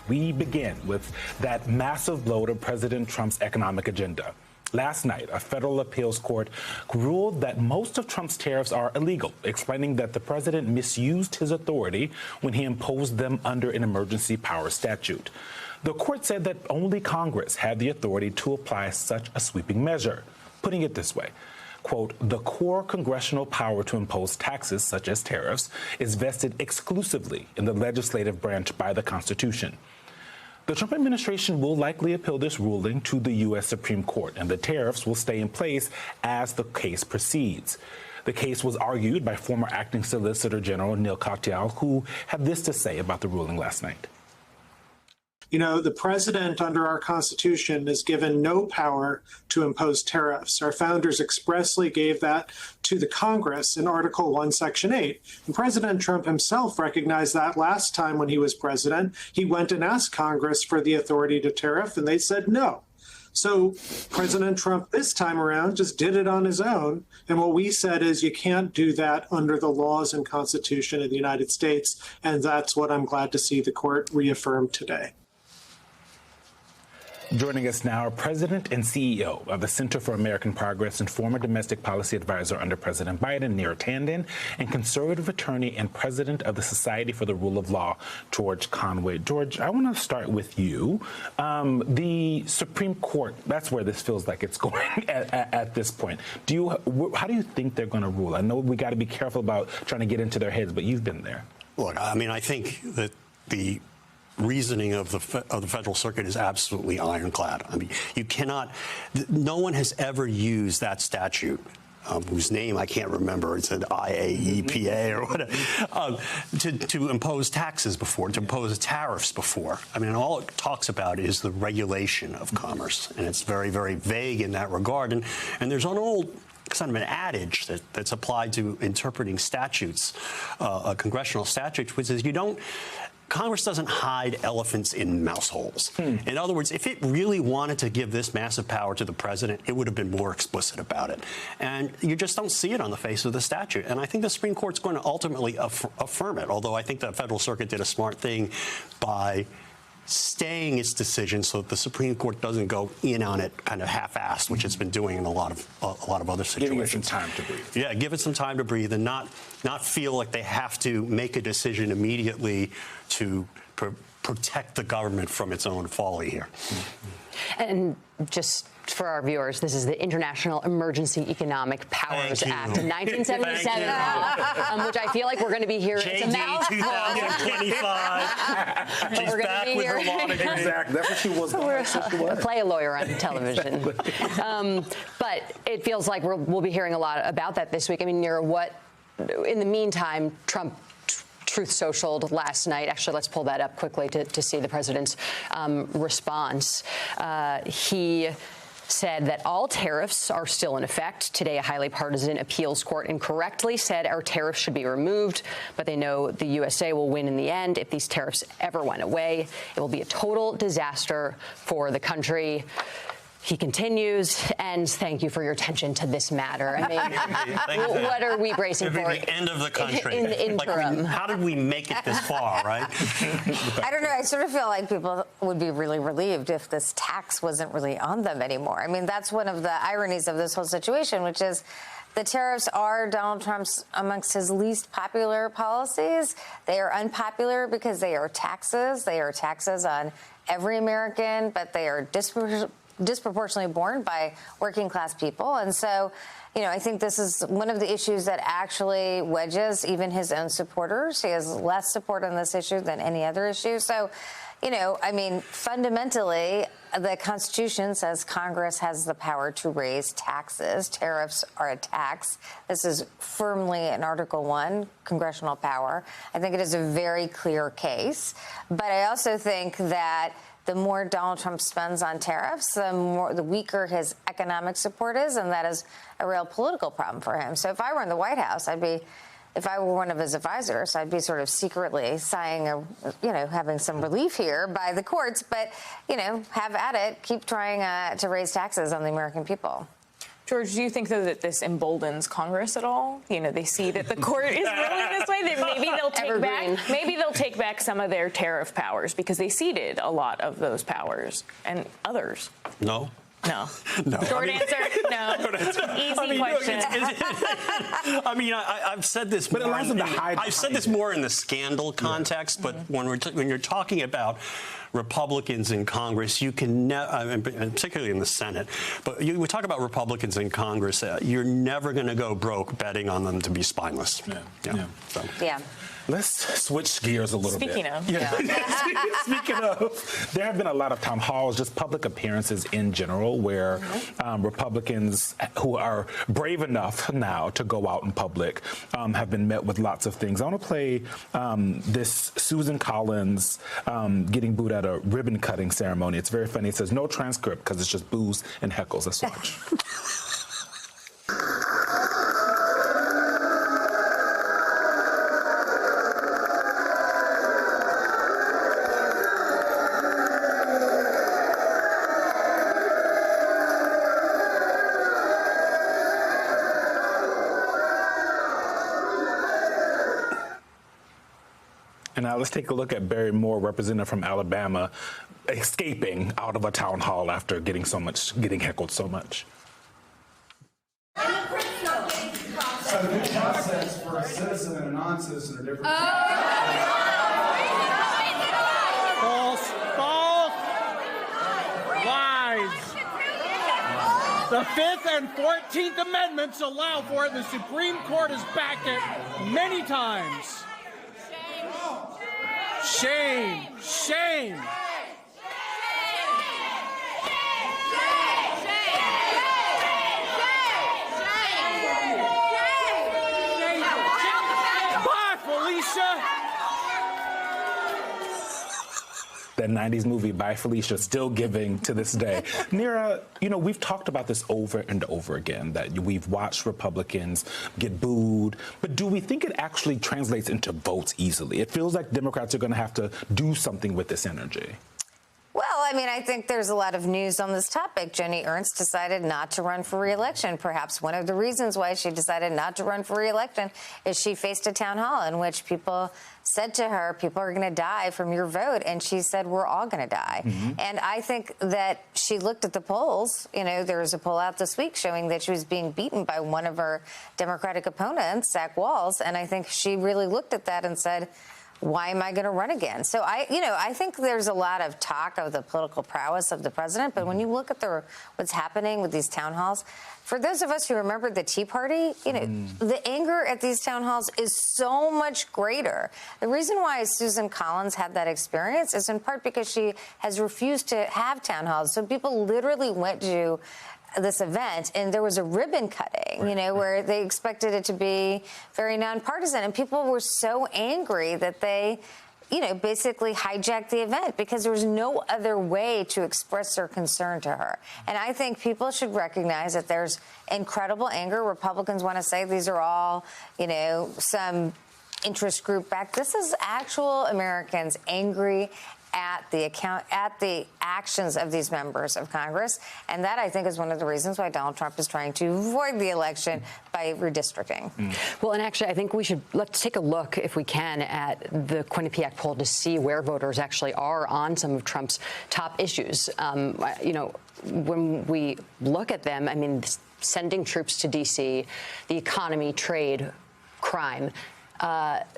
We begin with that massive blow to President Trump's economic agenda. Last night, a federal appeals court ruled that most of Trump's tariffs are illegal, explaining that the president misused his authority when he imposed them under an emergency power statute. The court said that only Congress had the authority to apply such a sweeping measure. Putting it this way, quote, the core congressional power to impose taxes, such as tariffs, is vested exclusively in the legislative branch by the Constitution. The Trump administration will likely appeal this ruling to the U.S. Supreme Court, and the tariffs will stay in place as the case proceeds. The case was argued by former acting Solicitor General Neil Katyal, who had this to say about the ruling last night. You know, the president under our Constitution is given no power to impose tariffs. Our founders expressly gave that to the Congress in Article 1, Section 8. And President Trump himself recognized that last time when he was president. He went and asked Congress for the authority to tariff, and they said no. So President Trump this time around just did it on his own. And what we said is you can't do that under the laws and Constitution of the United States. And that's what I'm glad to see the court reaffirm today. Joining us now, President and CEO of the Center for American Progress and former domestic policy advisor under President Biden, Neera Tanden, and conservative attorney and president of the Society for the Rule of Law, George Conway. George, I want to start with you. The Supreme Court, that's where this feels like it's going at this point. How do you think they're going to rule? I know we got to be careful about trying to get into their heads, but you've been there. Look, I mean, I think that the reasoning of the Federal Circuit is absolutely ironclad. I mean, you cannot, no one has ever used that statute, whose name I can't remember, it's an IAEPA or whatever, to impose taxes before, to impose tariffs before. I mean, all it talks about is the regulation of commerce, and it's very, very vague in that regard. And there's an old kind of an adage that's applied to interpreting statutes, congressional statutes, which is Congress doesn't hide elephants in mouse holes. In other words, if it really wanted to give this massive power to the president, it would have been more explicit about it. And you just don't see it on the face of the statute. And I think the Supreme Court's going to ultimately affirm it, although I think the Federal Circuit did a smart thing by staying its decision so that the Supreme Court doesn't go in on it kind of half-assed, which it's been doing in a lot of other situations. Giving it some time to breathe. Yeah, give it some time to breathe and not feel like they have to make a decision immediately to protect the government from its own folly here. And just for our viewers, this is the International Emergency Economic Powers Act of 1977, which I feel like we're going to be here. JD 2025. She's back with her law degree. Exactly. That's what she was. Play a lawyer on television. But it feels like we'll be hearing a lot about that this week. I mean, Neera, in the meantime, Trump Truth Socialed last night. Actually, let's pull that up quickly to see the president's response. He said that all tariffs are still in effect. Today, a highly partisan appeals court incorrectly said our tariffs should be removed, but they know the USA will win in the end. If these tariffs ever went away, it will be a total disaster for the country. He continues, and thank you for your attention to this matter. I mean, what are we bracing for? The end of the country. In the interim. How did we make it this far, right? I don't know. I sort of feel like people would be really relieved if this tax wasn't really on them anymore. I mean, that's one of the ironies of this whole situation, which is the tariffs are Donald Trump's amongst his least popular policies. They are unpopular because they are taxes. They are taxes on every American, but they are disproportionately borne by working class people. And so, I think this is one of the issues that actually wedges even his own supporters. He has less support on this issue than any other issue. So, fundamentally, the Constitution says Congress has the power to raise taxes. Tariffs are a tax. This is firmly in Article 1, congressional power. I think it is a very clear case. But I also think that the more Donald Trump spends on tariffs, the weaker his economic support is, and that is a real political problem for him. So if I were in the White House, if I were one of his advisors, I'd be sort of secretly sighing, having some relief here by the courts, but, have at it, keep trying to raise taxes on the American people. George, do you think, though, that this emboldens Congress at all? You know, they see that the court is ruling this way, that maybe they'll take back some of their tariff powers because they ceded a lot of those powers and others. No. No. No. Short answer, no. Easy question. I've said this more. I've said this more in the scandal context, but when you're talking about Republicans in Congress, you can particularly in the Senate, but we talk about Republicans in Congress, you're never going to go broke betting on them to be spineless. Yeah. Let's switch gears a little bit. Speaking of. Speaking of, there have been a lot of town halls, just public appearances in general, where Republicans who are brave enough now to go out in public have been met with lots of things. I want to play this Susan Collins getting booed at a ribbon cutting ceremony. It's very funny. It says no transcript because it's just boos and heckles. Let's watch. And now let's take a look at Barry Moore, representative from Alabama, escaping out of a town hall after getting heckled so much. So due process for a citizen and a non-citizen are different. False. Lies. The 5th and 14th Amendments allow for it. The Supreme Court has backed it many times. Shame. Bye, Felicia. That 90s movie by Felicia, still giving to this day. Neera, we've talked about this over and over again, that we've watched Republicans get booed, but do we think it actually translates into votes easily? It feels like Democrats are going to have to do something with this energy. Well, I think there's a lot of news on this topic. Joni Ernst decided not to run for re-election. Perhaps one of the reasons why she decided not to run for re-election is she faced a town hall in which people said to her, people are going to die from your vote. And she said, we're all going to die. And I think that she looked at the polls. There was a poll out this week showing that she was being beaten by one of her Democratic opponents, Zach Walz. And I think she really looked at that and said, why am I going to run again? So I think there's a lot of talk of the political prowess of the president, but when you look at what's happening with these town halls, for those of us who remember the Tea Party, the anger at these town halls is so much greater. The reason why Susan Collins had that experience is in part because she has refused to have town halls. So people literally went to this event and there was a ribbon cutting, where they expected it to be very nonpartisan. And people were so angry that they, basically hijacked the event because there was no other way to express their concern to her. And I think people should recognize that there's incredible anger. Republicans want to say these are all, some interest group back. This is actual Americans angry at the actions of these members of Congress. And that, I think, is one of the reasons why Donald Trump is trying to avoid the election by redistricting. Well, and actually, I think let's take a look, if we can, at the Quinnipiac poll to see where voters actually are on some of Trump's top issues. When we look at them, sending troops to D.C., the economy, trade, crime,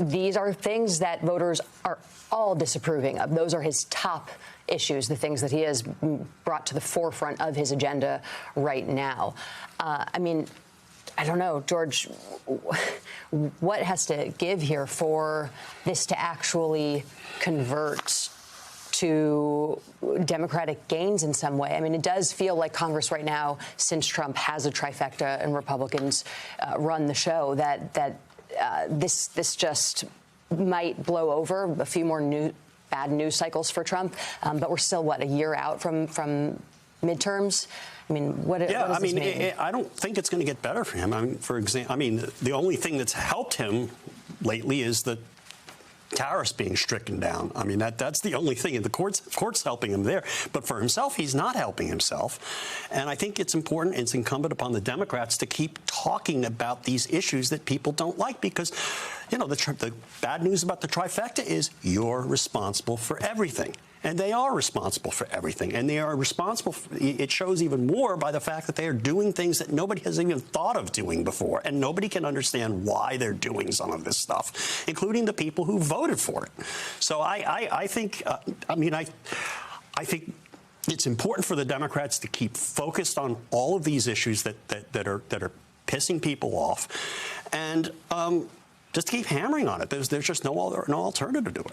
these are things that voters are all disapproving of. Those are his top issues, the things that he has brought to the forefront of his agenda right now. I don't know, George, what has to give here for this to actually convert to Democratic gains in some way? It does feel like Congress right now, since Trump has a trifecta and Republicans run the show, that this just might blow over. A few more bad news cycles for Trump, but we're still, a year out from midterms? What does this mean? I don't think it's going to get better for him. For example, the only thing that's helped him lately is that tariffs being stricken down. I mean, that's the only thing. And the court's helping him there. But for himself, he's not helping himself. And I think it's important, it's incumbent upon the Democrats to keep talking about these issues that people don't like, because, you know, the bad news about the trifecta is you're responsible for everything. And they are responsible for everything. And they are responsible, it shows even more by the fact that they are doing things that nobody has even thought of doing before. And nobody can understand why they're doing some of this stuff, including the people who voted for it. So I think, I think it's important for the Democrats to keep focused on all of these issues that are pissing people off, and just keep hammering on it. There's just no alternative to it.